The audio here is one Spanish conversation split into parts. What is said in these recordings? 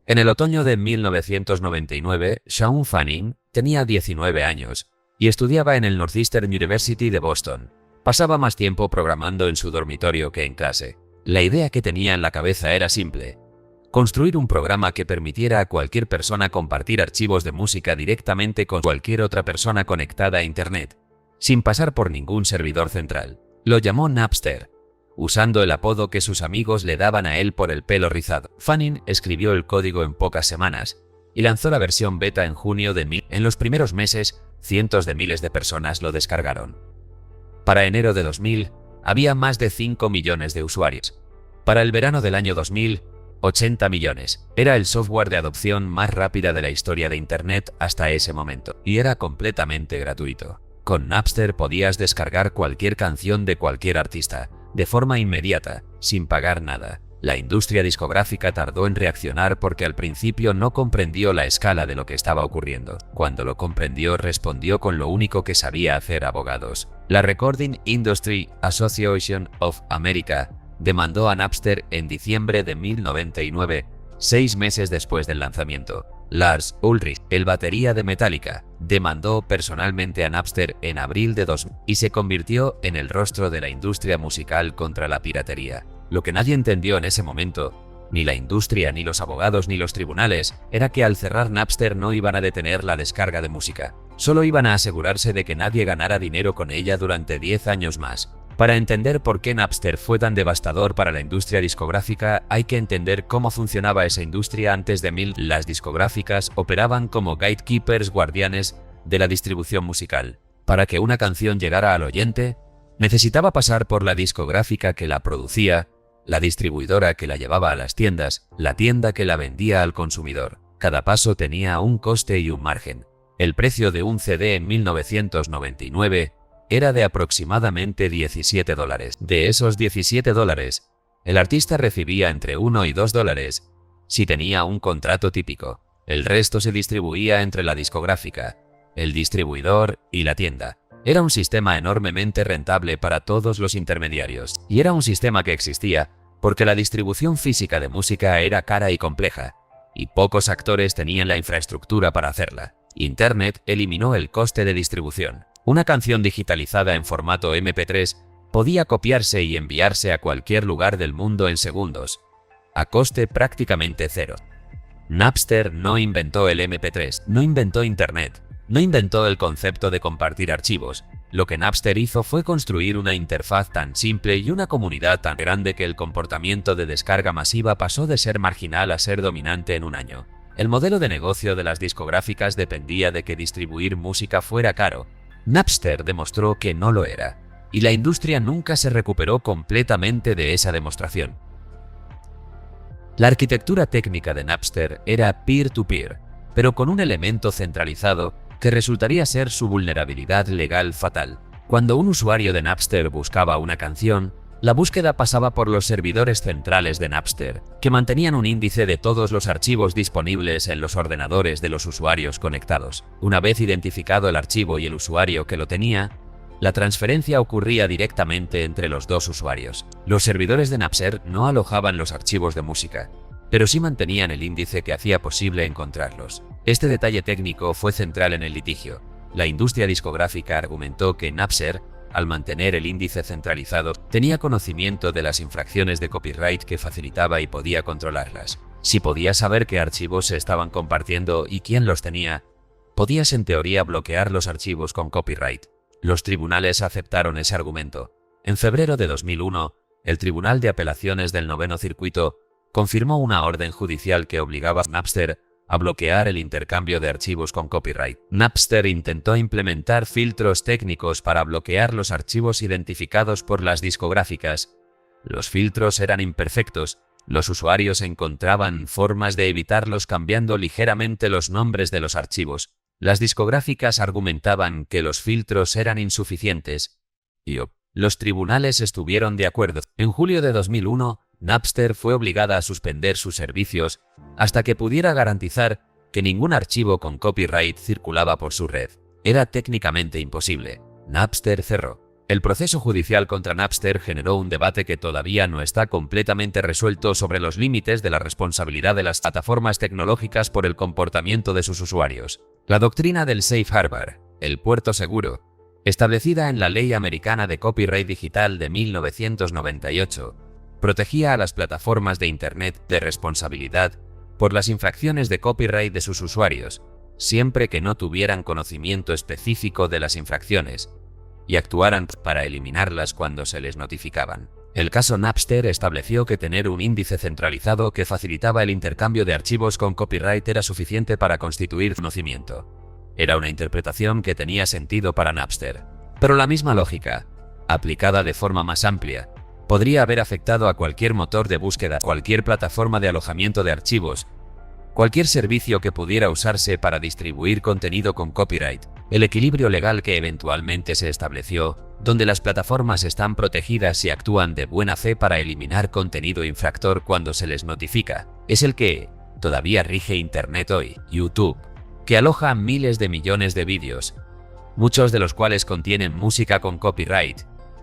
En el otoño de 1999, Shaun Fanning tenía 19 años y estudiaba en el Northeastern University de Boston. Pasaba más tiempo programando en su dormitorio que en clase. La idea que tenía en la cabeza era simple: construir un programa que permitiera a cualquier persona compartir archivos de música directamente con cualquier otra persona conectada a Internet, sin pasar por ningún servidor central. Lo llamó Napster, usando el apodo que sus amigos le daban a él por el pelo rizado. Fanning escribió el código en pocas semanas y lanzó la versión beta en junio de 2000. En los primeros meses, cientos de miles de personas lo descargaron. Para enero de 2000, había más de 5 millones de usuarios. Para el verano del año 2000, 80 millones. Era el software de adopción más rápida de la historia de Internet hasta ese momento, y era completamente gratuito. Con Napster podías descargar cualquier canción de cualquier artista, de forma inmediata, sin pagar nada. La industria discográfica tardó en reaccionar porque al principio no comprendió la escala de lo que estaba ocurriendo. Cuando lo comprendió, respondió con lo único que sabía hacer: abogados. La Recording Industry Association of America demandó a Napster en diciembre de 1999, 6 meses después del lanzamiento. Lars Ulrich, el batería de Metallica, demandó personalmente a Napster en abril de 2000 y se convirtió en el rostro de la industria musical contra la piratería. Lo que nadie entendió en ese momento, ni la industria, ni los abogados, ni los tribunales, era que al cerrar Napster no iban a detener la descarga de música. Solo iban a asegurarse de que nadie ganara dinero con ella durante 10 años más. Para entender por qué Napster fue tan devastador para la industria discográfica, hay que entender cómo funcionaba esa industria antes de 2000. Las discográficas operaban como gatekeepers, guardianes de la distribución musical. Para que una canción llegara al oyente, necesitaba pasar por la discográfica que la producía, la distribuidora que la llevaba a las tiendas, la tienda que la vendía al consumidor. Cada paso tenía un coste y un margen. El precio de un CD en 1999 era de aproximadamente $17. De esos $17, el artista recibía entre $1 y $2 si tenía un contrato típico. El resto se distribuía entre la discográfica, el distribuidor y la tienda. Era un sistema enormemente rentable para todos los intermediarios, y era un sistema que existía porque la distribución física de música era cara y compleja, y pocos actores tenían la infraestructura para hacerla. Internet eliminó el coste de distribución. Una canción digitalizada en formato MP3 podía copiarse y enviarse a cualquier lugar del mundo en segundos, a coste prácticamente cero. Napster no inventó el MP3, no inventó Internet, no inventó el concepto de compartir archivos. Lo que Napster hizo fue construir una interfaz tan simple y una comunidad tan grande que el comportamiento de descarga masiva pasó de ser marginal a ser dominante en un año. El modelo de negocio de las discográficas dependía de que distribuir música fuera caro. Napster demostró que no lo era, y la industria nunca se recuperó completamente de esa demostración. La arquitectura técnica de Napster era peer-to-peer, pero con un elemento centralizado que resultaría ser su vulnerabilidad legal fatal. Cuando un usuario de Napster buscaba una canción, la búsqueda pasaba por los servidores centrales de Napster, que mantenían un índice de todos los archivos disponibles en los ordenadores de los usuarios conectados. Una vez identificado el archivo y el usuario que lo tenía, la transferencia ocurría directamente entre los dos usuarios. Los servidores de Napster no alojaban los archivos de música, pero sí mantenían el índice que hacía posible encontrarlos. Este detalle técnico fue central en el litigio. La industria discográfica argumentó que Napster, al mantener el índice centralizado, tenía conocimiento de las infracciones de copyright que facilitaba y podía controlarlas. Si podías saber qué archivos se estaban compartiendo y quién los tenía, podías en teoría bloquear los archivos con copyright. Los tribunales aceptaron ese argumento. En febrero de 2001, el Tribunal de Apelaciones del Noveno Circuito confirmó una orden judicial que obligaba a Napster a bloquear el intercambio de archivos con copyright. Napster intentó implementar filtros técnicos para bloquear los archivos identificados por las discográficas. Los filtros eran imperfectos. Los usuarios encontraban formas de evitarlos cambiando ligeramente los nombres de los archivos. Las discográficas argumentaban que los filtros eran insuficientes, y los tribunales estuvieron de acuerdo. En julio de 2001, Napster fue obligada a suspender sus servicios hasta que pudiera garantizar que ningún archivo con copyright circulaba por su red. Era técnicamente imposible. Napster cerró. El proceso judicial contra Napster generó un debate que todavía no está completamente resuelto sobre los límites de la responsabilidad de las plataformas tecnológicas por el comportamiento de sus usuarios. La doctrina del Safe Harbor, el puerto seguro, establecida en la Ley Americana de Copyright Digital de 1998, protegía a las plataformas de Internet de responsabilidad por las infracciones de copyright de sus usuarios, siempre que no tuvieran conocimiento específico de las infracciones y actuaran para eliminarlas cuando se les notificaban. El caso Napster estableció que tener un índice centralizado que facilitaba el intercambio de archivos con copyright era suficiente para constituir conocimiento. Era una interpretación que tenía sentido para Napster. Pero la misma lógica, aplicada de forma más amplia, podría haber afectado a cualquier motor de búsqueda, cualquier plataforma de alojamiento de archivos, cualquier servicio que pudiera usarse para distribuir contenido con copyright. El equilibrio legal que eventualmente se estableció, donde las plataformas están protegidas y actúan de buena fe para eliminar contenido infractor cuando se les notifica, es el que todavía rige Internet hoy. YouTube, que aloja miles de millones de vídeos, muchos de los cuales contienen música con copyright,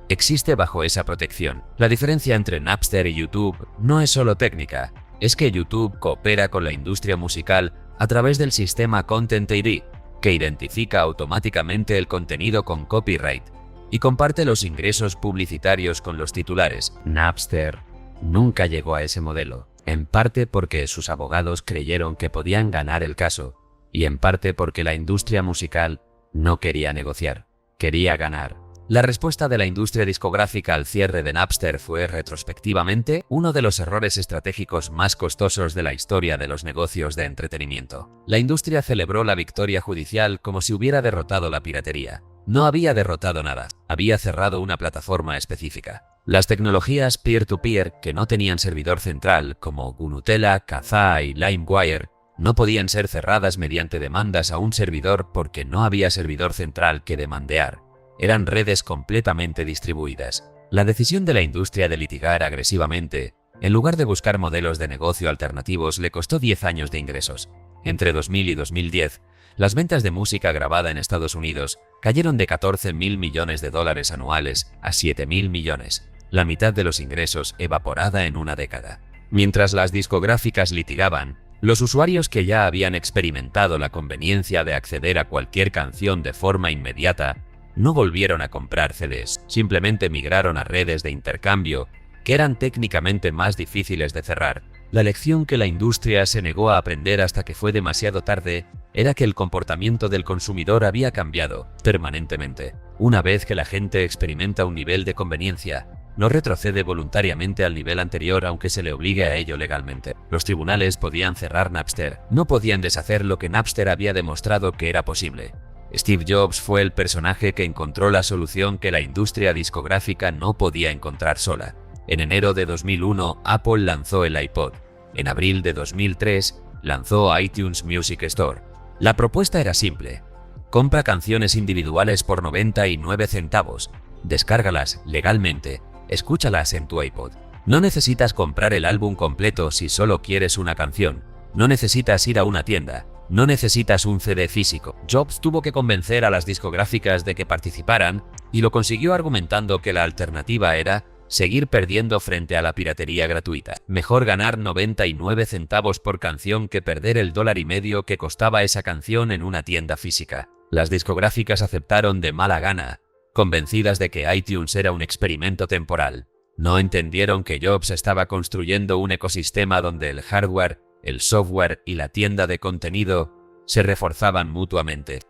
existe bajo esa protección. La diferencia entre Napster y YouTube no es solo técnica, es que YouTube coopera con la industria musical a través del sistema Content ID, que identifica automáticamente el contenido con copyright y comparte los ingresos publicitarios con los titulares. Napster nunca llegó a ese modelo, en parte porque sus abogados creyeron que podían ganar el caso, y en parte porque la industria musical no quería negociar, quería ganar. La respuesta de la industria discográfica al cierre de Napster fue, retrospectivamente, uno de los errores estratégicos más costosos de la historia de los negocios de entretenimiento. La industria celebró la victoria judicial como si hubiera derrotado la piratería. No había derrotado nada, había cerrado una plataforma específica. Las tecnologías peer-to-peer que no tenían servidor central, como Gnutella, Kazaa y LimeWire, no podían ser cerradas mediante demandas a un servidor porque no había servidor central que demandear. Eran redes completamente distribuidas. La decisión de la industria de litigar agresivamente, en lugar de buscar modelos de negocio alternativos, le costó 10 años de ingresos. Entre 2000 y 2010, las ventas de música grabada en Estados Unidos cayeron de 14.000 millones de dólares anuales a 7.000 millones, la mitad de los ingresos evaporada en una década. Mientras las discográficas litigaban, los usuarios que ya habían experimentado la conveniencia de acceder a cualquier canción de forma inmediata no volvieron a comprar CDs, simplemente migraron a redes de intercambio que eran técnicamente más difíciles de cerrar. La lección que la industria se negó a aprender hasta que fue demasiado tarde era que el comportamiento del consumidor había cambiado permanentemente. Una vez que la gente experimenta un nivel de conveniencia, no retrocede voluntariamente al nivel anterior aunque se le obligue a ello legalmente. Los tribunales podían cerrar Napster, no podían deshacer lo que Napster había demostrado que era posible. Steve Jobs fue el personaje que encontró la solución que la industria discográfica no podía encontrar sola. En enero de 2001, Apple lanzó el iPod. En abril de 2003, lanzó iTunes Music Store. La propuesta era simple. Compra canciones individuales por 99 centavos, descárgalas legalmente, escúchalas en tu iPod. No necesitas comprar el álbum completo si solo quieres una canción. No necesitas ir a una tienda. No necesitas un CD físico. Jobs tuvo que convencer a las discográficas de que participaran y lo consiguió argumentando que la alternativa era seguir perdiendo frente a la piratería gratuita. Mejor ganar 99 centavos por canción que perder el $1.50 que costaba esa canción en una tienda física. Las discográficas aceptaron de mala gana, convencidas de que iTunes era un experimento temporal. No entendieron que Jobs estaba construyendo un ecosistema donde el hardware, el software y la tienda de contenido se reforzaban mutuamente.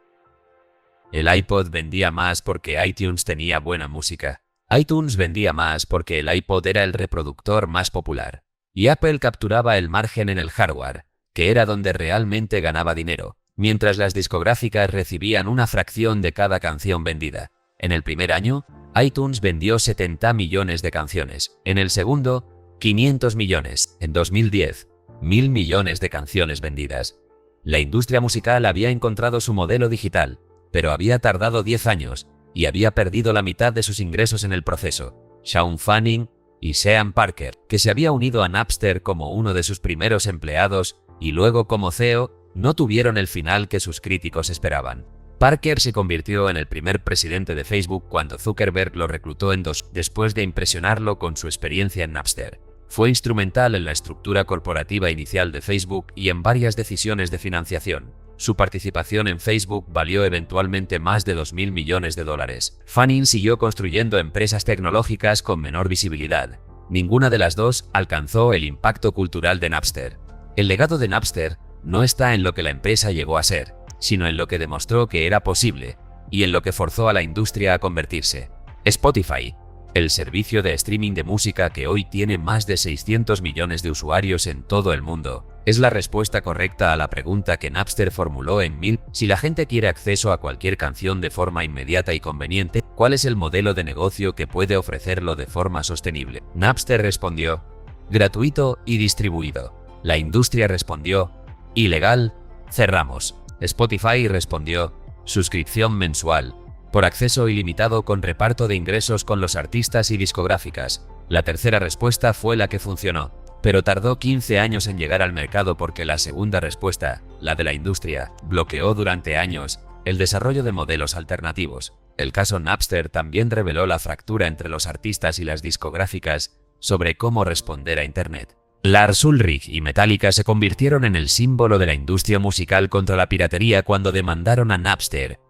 El iPod vendía más porque iTunes tenía buena música. iTunes vendía más porque el iPod era el reproductor más popular. Y Apple capturaba el margen en el hardware, que era donde realmente ganaba dinero, mientras las discográficas recibían una fracción de cada canción vendida. En el primer año, iTunes vendió 70 millones de canciones. En el segundo, 500 millones. En 2010, 1.000 millones de canciones vendidas. La industria musical había encontrado su modelo digital, pero había tardado 10 años y había perdido la mitad de sus ingresos en el proceso. Sean Fanning y Sean Parker, que se había unido a Napster como uno de sus primeros empleados y luego como CEO, no tuvieron el final que sus críticos esperaban. Parker se convirtió en el primer presidente de Facebook cuando Zuckerberg lo reclutó después de impresionarlo con su experiencia en Napster. Fue instrumental en la estructura corporativa inicial de Facebook y en varias decisiones de financiación. Su participación en Facebook valió eventualmente más de $2.000 millones. Fanning siguió construyendo empresas tecnológicas con menor visibilidad. Ninguna de las dos alcanzó el impacto cultural de Napster. El legado de Napster no está en lo que la empresa llegó a ser, sino en lo que demostró que era posible y en lo que forzó a la industria a convertirse. Spotify, el servicio de streaming de música que hoy tiene más de 600 millones de usuarios en todo el mundo, es la respuesta correcta a la pregunta que Napster formuló en 2000. Si la gente quiere acceso a cualquier canción de forma inmediata y conveniente, ¿cuál es el modelo de negocio que puede ofrecerlo de forma sostenible? Napster respondió: gratuito y distribuido. La industria respondió: ilegal, cerramos. Spotify respondió: suscripción mensual, por acceso ilimitado con reparto de ingresos con los artistas y discográficas. La tercera respuesta fue la que funcionó, pero tardó 15 años en llegar al mercado porque la segunda respuesta, la de la industria, bloqueó durante años el desarrollo de modelos alternativos. El caso Napster también reveló la fractura entre los artistas y las discográficas sobre cómo responder a Internet. Lars Ulrich y Metallica se convirtieron en el símbolo de la industria musical contra la piratería cuando demandaron a Napster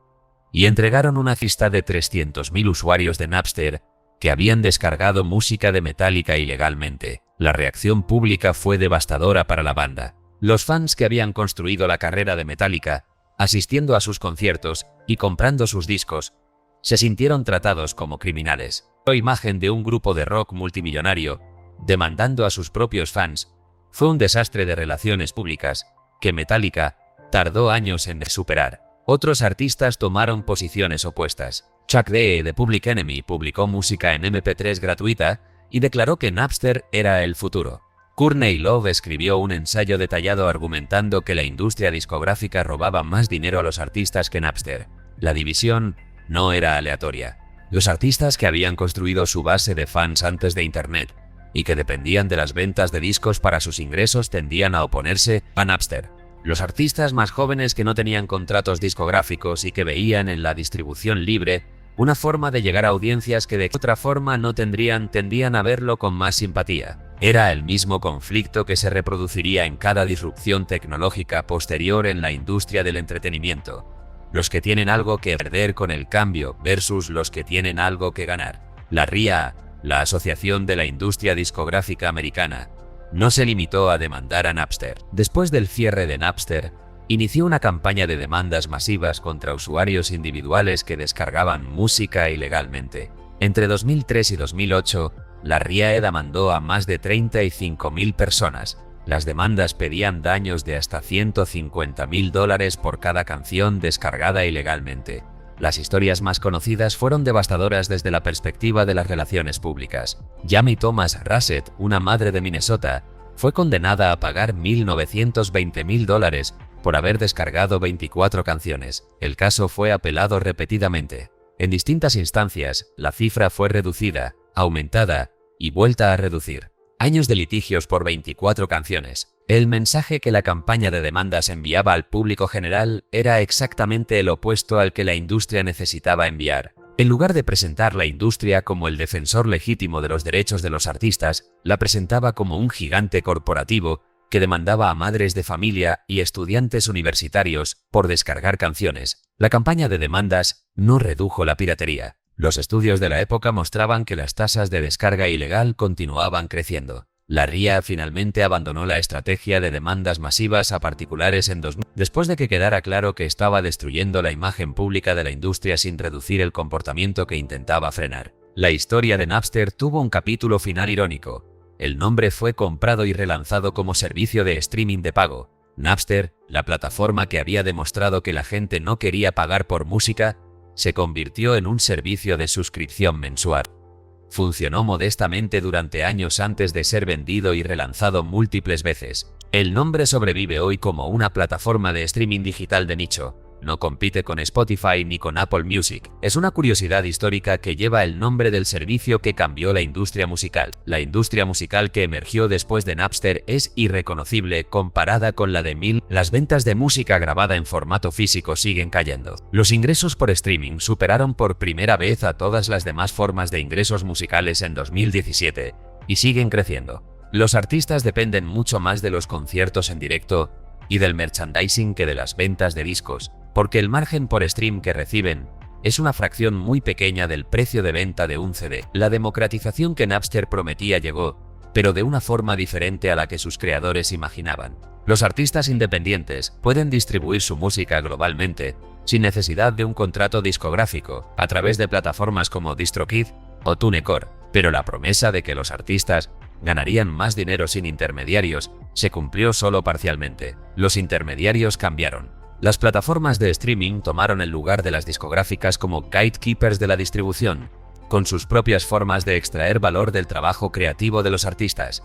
y entregaron una lista de 300.000 usuarios de Napster que habían descargado música de Metallica ilegalmente. La reacción pública fue devastadora para la banda. Los fans que habían construido la carrera de Metallica, asistiendo a sus conciertos y comprando sus discos, se sintieron tratados como criminales. La imagen de un grupo de rock multimillonario demandando a sus propios fans fue un desastre de relaciones públicas que Metallica tardó años en superar. Otros artistas tomaron posiciones opuestas. Chuck D. de Public Enemy publicó música en MP3 gratuita y declaró que Napster era el futuro. Courtney Love escribió un ensayo detallado argumentando que la industria discográfica robaba más dinero a los artistas que Napster. La división no era aleatoria. Los artistas que habían construido su base de fans antes de Internet y que dependían de las ventas de discos para sus ingresos tendían a oponerse a Napster. Los artistas más jóvenes que no tenían contratos discográficos y que veían en la distribución libre una forma de llegar a audiencias que de otra forma no tendrían tendían a verlo con más simpatía. Era el mismo conflicto que se reproduciría en cada disrupción tecnológica posterior en la industria del entretenimiento. Los que tienen algo que perder con el cambio versus los que tienen algo que ganar. La RIAA, la Asociación de la Industria Discográfica Americana, no se limitó a demandar a Napster. Después del cierre de Napster, inició una campaña de demandas masivas contra usuarios individuales que descargaban música ilegalmente. Entre 2003 y 2008, la RIAA demandó a más de 35.000 personas. Las demandas pedían daños de hasta $150.000 por cada canción descargada ilegalmente. Las historias más conocidas fueron devastadoras desde la perspectiva de las relaciones públicas. Jamie Thomas Russett, una madre de Minnesota, fue condenada a pagar $1.920.000 por haber descargado 24 canciones. El caso fue apelado repetidamente. En distintas instancias, la cifra fue reducida, aumentada y vuelta a reducir. Años de litigios por 24 canciones. El mensaje que la campaña de demandas enviaba al público general era exactamente el opuesto al que la industria necesitaba enviar. En lugar de presentar la industria como el defensor legítimo de los derechos de los artistas, la presentaba como un gigante corporativo que demandaba a madres de familia y estudiantes universitarios por descargar canciones. La campaña de demandas no redujo la piratería. Los estudios de la época mostraban que las tasas de descarga ilegal continuaban creciendo. La RIAA finalmente abandonó la estrategia de demandas masivas a particulares en 2000, después de que quedara claro que estaba destruyendo la imagen pública de la industria sin reducir el comportamiento que intentaba frenar. La historia de Napster tuvo un capítulo final irónico. El nombre fue comprado y relanzado como servicio de streaming de pago. Napster, la plataforma que había demostrado que la gente no quería pagar por música, se convirtió en un servicio de suscripción mensual. Funcionó modestamente durante años antes de ser vendido y relanzado múltiples veces. El nombre sobrevive hoy como una plataforma de streaming digital de nicho. No compite con Spotify ni con Apple Music. Es una curiosidad histórica que lleva el nombre del servicio que cambió la industria musical. La industria musical que emergió después de Napster es irreconocible comparada con la de 2000. Las ventas de música grabada en formato físico siguen cayendo. Los ingresos por streaming superaron por primera vez a todas las demás formas de ingresos musicales en 2017 y siguen creciendo. Los artistas dependen mucho más de los conciertos en directo y del merchandising que de las ventas de discos, porque el margen por stream que reciben es una fracción muy pequeña del precio de venta de un CD. La democratización que Napster prometía llegó, pero de una forma diferente a la que sus creadores imaginaban. Los artistas independientes pueden distribuir su música globalmente, sin necesidad de un contrato discográfico, a través de plataformas como DistroKid o TuneCore, pero la promesa de que los artistas ganarían más dinero sin intermediarios se cumplió solo parcialmente. Los intermediarios cambiaron. Las plataformas de streaming tomaron el lugar de las discográficas como gatekeepers de la distribución, con sus propias formas de extraer valor del trabajo creativo de los artistas.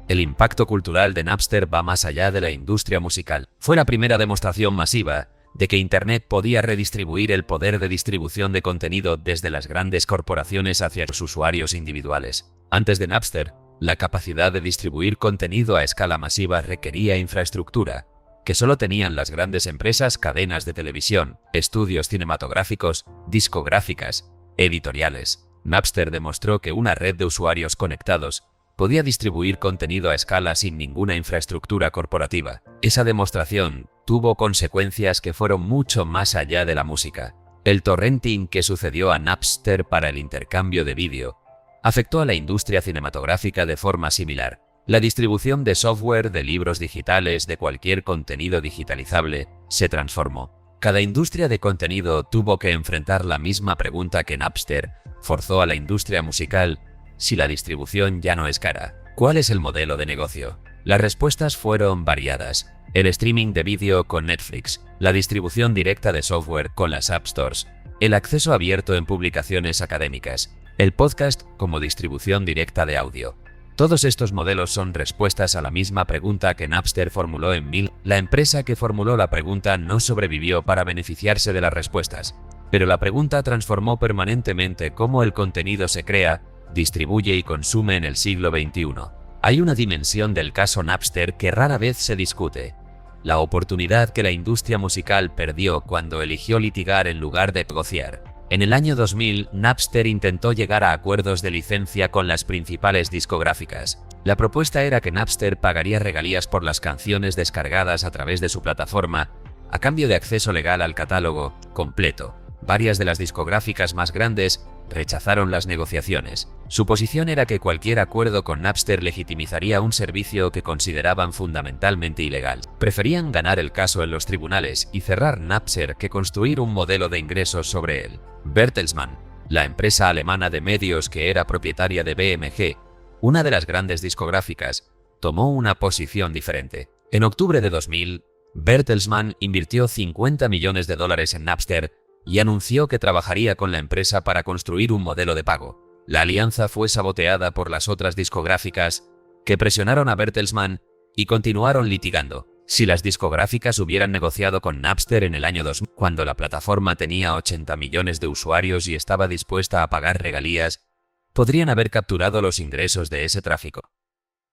El impacto cultural de Napster va más allá de la industria musical. Fue la primera demostración masiva de que Internet podía redistribuir el poder de distribución de contenido desde las grandes corporaciones hacia los usuarios individuales. Antes de Napster, la capacidad de distribuir contenido a escala masiva requería infraestructura, que solo tenían las grandes empresas, cadenas de televisión, estudios cinematográficos, discográficas, editoriales. Napster demostró que una red de usuarios conectados podía distribuir contenido a escala sin ninguna infraestructura corporativa. Esa demostración tuvo consecuencias que fueron mucho más allá de la música. El torrenting que sucedió a Napster para el intercambio de vídeo afectó a la industria cinematográfica de forma similar. La distribución de software, de libros digitales, de cualquier contenido digitalizable, se transformó. Cada industria de contenido tuvo que enfrentar la misma pregunta que Napster forzó a la industria musical: si la distribución ya no es cara, ¿cuál es el modelo de negocio? Las respuestas fueron variadas. El streaming de vídeo con Netflix, la distribución directa de software con las App Stores, el acceso abierto en publicaciones académicas, el podcast como distribución directa de audio. Todos estos modelos son respuestas a la misma pregunta que Napster formuló en 2000. La empresa que formuló la pregunta no sobrevivió para beneficiarse de las respuestas, pero la pregunta transformó permanentemente cómo el contenido se crea, distribuye y consume en el siglo XXI. Hay una dimensión del caso Napster que rara vez se discute: la oportunidad que la industria musical perdió cuando eligió litigar en lugar de negociar. En el año 2000, Napster intentó llegar a acuerdos de licencia con las principales discográficas. La propuesta era que Napster pagaría regalías por las canciones descargadas a través de su plataforma, a cambio de acceso legal al catálogo completo. Varias de las discográficas más grandes rechazaron las negociaciones. Su posición era que cualquier acuerdo con Napster legitimizaría un servicio que consideraban fundamentalmente ilegal. Preferían ganar el caso en los tribunales y cerrar Napster que construir un modelo de ingresos sobre él. Bertelsmann, la empresa alemana de medios que era propietaria de BMG, una de las grandes discográficas, tomó una posición diferente. En octubre de 2000, Bertelsmann invirtió $50 millones en Napster y anunció que trabajaría con la empresa para construir un modelo de pago. La alianza fue saboteada por las otras discográficas, que presionaron a Bertelsmann y continuaron litigando. Si las discográficas hubieran negociado con Napster en el año 2000, cuando la plataforma tenía 80 millones de usuarios y estaba dispuesta a pagar regalías, podrían haber capturado los ingresos de ese tráfico.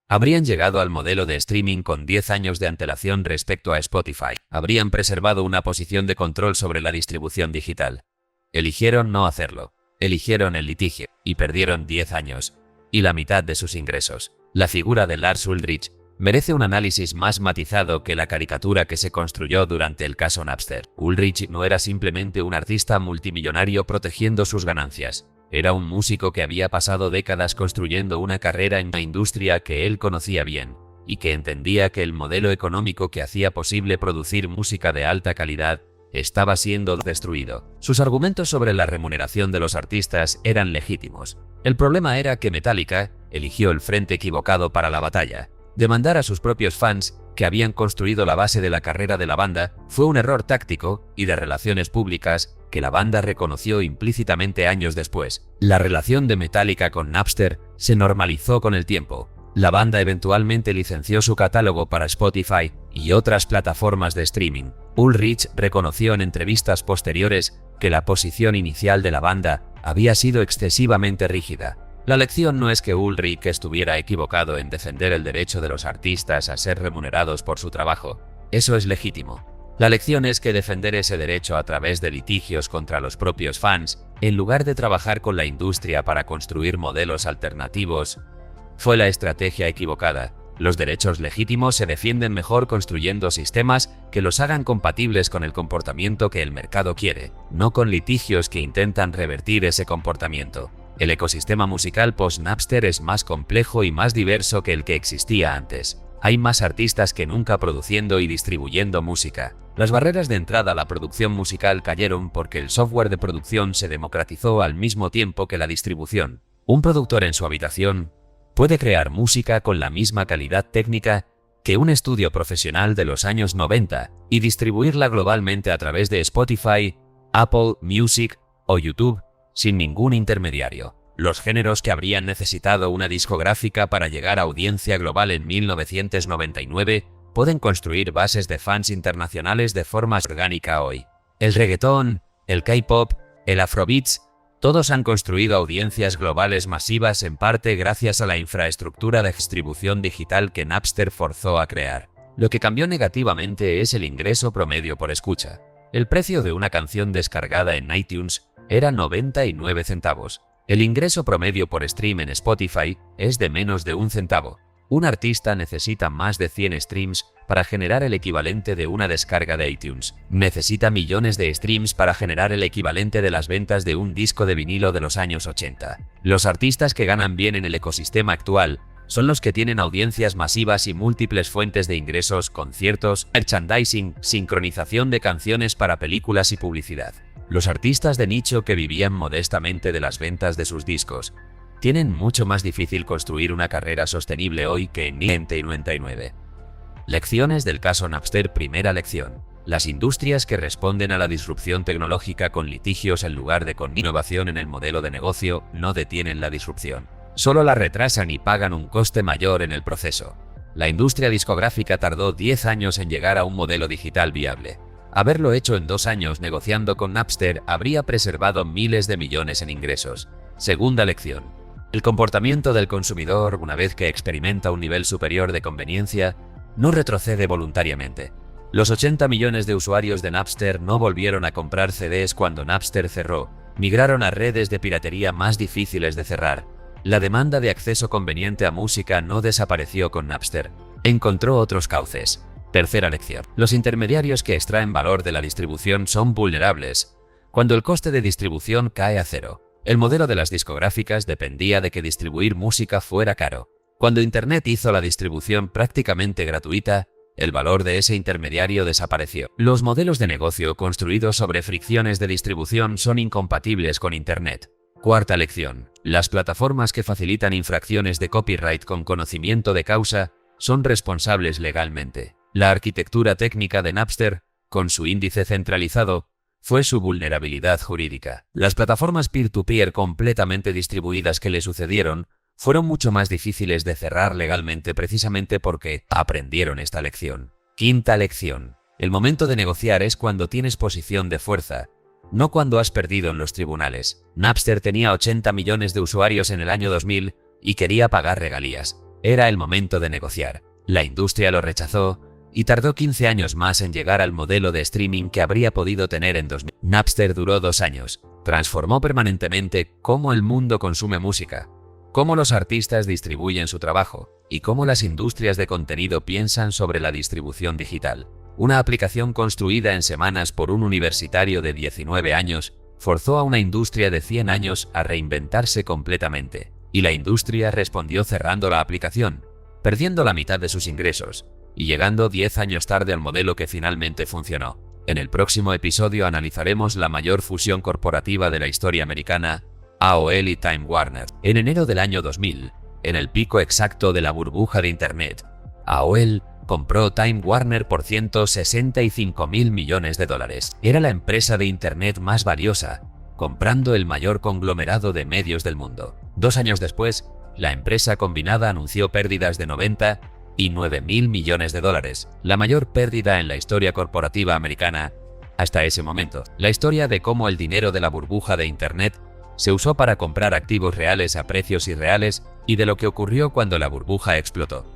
Habrían llegado al modelo de streaming con 10 años de antelación respecto a Spotify. Habrían preservado una posición de control sobre la distribución digital. Eligieron no hacerlo. Eligieron el litigio y perdieron 10 años y la mitad de sus ingresos. La figura de Lars Ulrich merece un análisis más matizado que la caricatura que se construyó durante el caso Napster. Ulrich no era simplemente un artista multimillonario protegiendo sus ganancias. Era un músico que había pasado décadas construyendo una carrera en una industria que él conocía bien y que entendía que el modelo económico que hacía posible producir música de alta calidad estaba siendo destruido. Sus argumentos sobre la remuneración de los artistas eran legítimos. El problema era que Metallica eligió el frente equivocado para la batalla. Demandar a sus propios fans, que habían construido la base de la carrera de la banda, fue un error táctico y de relaciones públicas que la banda reconoció implícitamente años después. La relación de Metallica con Napster se normalizó con el tiempo. La banda eventualmente licenció su catálogo para Spotify y otras plataformas de streaming. Ulrich reconoció en entrevistas posteriores que la posición inicial de la banda había sido excesivamente rígida. La lección no es que Ulrich estuviera equivocado en defender el derecho de los artistas a ser remunerados por su trabajo. Eso es legítimo. La lección es que defender ese derecho a través de litigios contra los propios fans, en lugar de trabajar con la industria para construir modelos alternativos, fue la estrategia equivocada. Los derechos legítimos se defienden mejor construyendo sistemas que los hagan compatibles con el comportamiento que el mercado quiere, no con litigios que intentan revertir ese comportamiento. El ecosistema musical post-Napster es más complejo y más diverso que el que existía antes. Hay más artistas que nunca produciendo y distribuyendo música. Las barreras de entrada a la producción musical cayeron porque el software de producción se democratizó al mismo tiempo que la distribución. Un productor en su habitación puede crear música con la misma calidad técnica que un estudio profesional de los años 90 y distribuirla globalmente a través de Spotify, Apple Music o YouTube sin ningún intermediario. Los géneros que habrían necesitado una discográfica para llegar a audiencia global en 1999 pueden construir bases de fans internacionales de forma orgánica hoy. El reggaetón, el K-pop, el afrobeats, todos han construido audiencias globales masivas en parte gracias a la infraestructura de distribución digital que Napster forzó a crear. Lo que cambió negativamente es el ingreso promedio por escucha. El precio de una canción descargada en iTunes era 99 centavos. El ingreso promedio por stream en Spotify es de menos de un centavo. Un artista necesita más de 100 streams para generar el equivalente de una descarga de iTunes. Necesita millones de streams para generar el equivalente de las ventas de un disco de vinilo de los años 80. Los artistas que ganan bien en el ecosistema actual son los que tienen audiencias masivas y múltiples fuentes de ingresos, conciertos, merchandising, sincronización de canciones para películas y publicidad. Los artistas de nicho que vivían modestamente de las ventas de sus discos tienen mucho más difícil construir una carrera sostenible hoy que en 1999. Lecciones del caso Napster. Primera lección. Las industrias que responden a la disrupción tecnológica con litigios en lugar de con innovación en el modelo de negocio no detienen la disrupción. Solo la retrasan y pagan un coste mayor en el proceso. La industria discográfica tardó 10 años en llegar a un modelo digital viable. Haberlo hecho en 2 años negociando con Napster habría preservado miles de millones en ingresos. Segunda lección. El comportamiento del consumidor, una vez que experimenta un nivel superior de conveniencia, no retrocede voluntariamente. Los 80 millones de usuarios de Napster no volvieron a comprar CDs cuando Napster cerró. Migraron a redes de piratería más difíciles de cerrar. La demanda de acceso conveniente a música no desapareció con Napster. Encontró otros cauces. Tercera lección. Los intermediarios que extraen valor de la distribución son vulnerables cuando el coste de distribución cae a cero. El modelo de las discográficas dependía de que distribuir música fuera caro. Cuando Internet hizo la distribución prácticamente gratuita, el valor de ese intermediario desapareció. Los modelos de negocio construidos sobre fricciones de distribución son incompatibles con Internet. Cuarta lección. Las plataformas que facilitan infracciones de copyright con conocimiento de causa son responsables legalmente. La arquitectura técnica de Napster, con su índice centralizado, fue su vulnerabilidad jurídica. Las plataformas peer-to-peer completamente distribuidas que le sucedieron fueron mucho más difíciles de cerrar legalmente precisamente porque aprendieron esta lección. Quinta lección. El momento de negociar es cuando tienes posición de fuerza, no cuando has perdido en los tribunales. Napster tenía 80 millones de usuarios en el año 2000 y quería pagar regalías. Era el momento de negociar. La industria lo rechazó y tardó 15 años más en llegar al modelo de streaming que habría podido tener en 2000. Napster duró 2 años. Transformó permanentemente cómo el mundo consume música, cómo los artistas distribuyen su trabajo y cómo las industrias de contenido piensan sobre la distribución digital. Una aplicación construida en semanas por un universitario de 19 años forzó a una industria de 100 años a reinventarse completamente. Y la industria respondió cerrando la aplicación, perdiendo la mitad de sus ingresos y llegando 10 años tarde al modelo que finalmente funcionó. En el próximo episodio analizaremos la mayor fusión corporativa de la historia americana, AOL y Time Warner. En enero del año 2000, en el pico exacto de la burbuja de Internet, AOL compró Time Warner por $165.000 millones. Era la empresa de Internet más valiosa, comprando el mayor conglomerado de medios del mundo. 2 años después, la empresa combinada anunció pérdidas de 90 y 9.000 millones de dólares, la mayor pérdida en la historia corporativa americana hasta ese momento. La historia de cómo el dinero de la burbuja de Internet se usó para comprar activos reales a precios irreales y de lo que ocurrió cuando la burbuja explotó.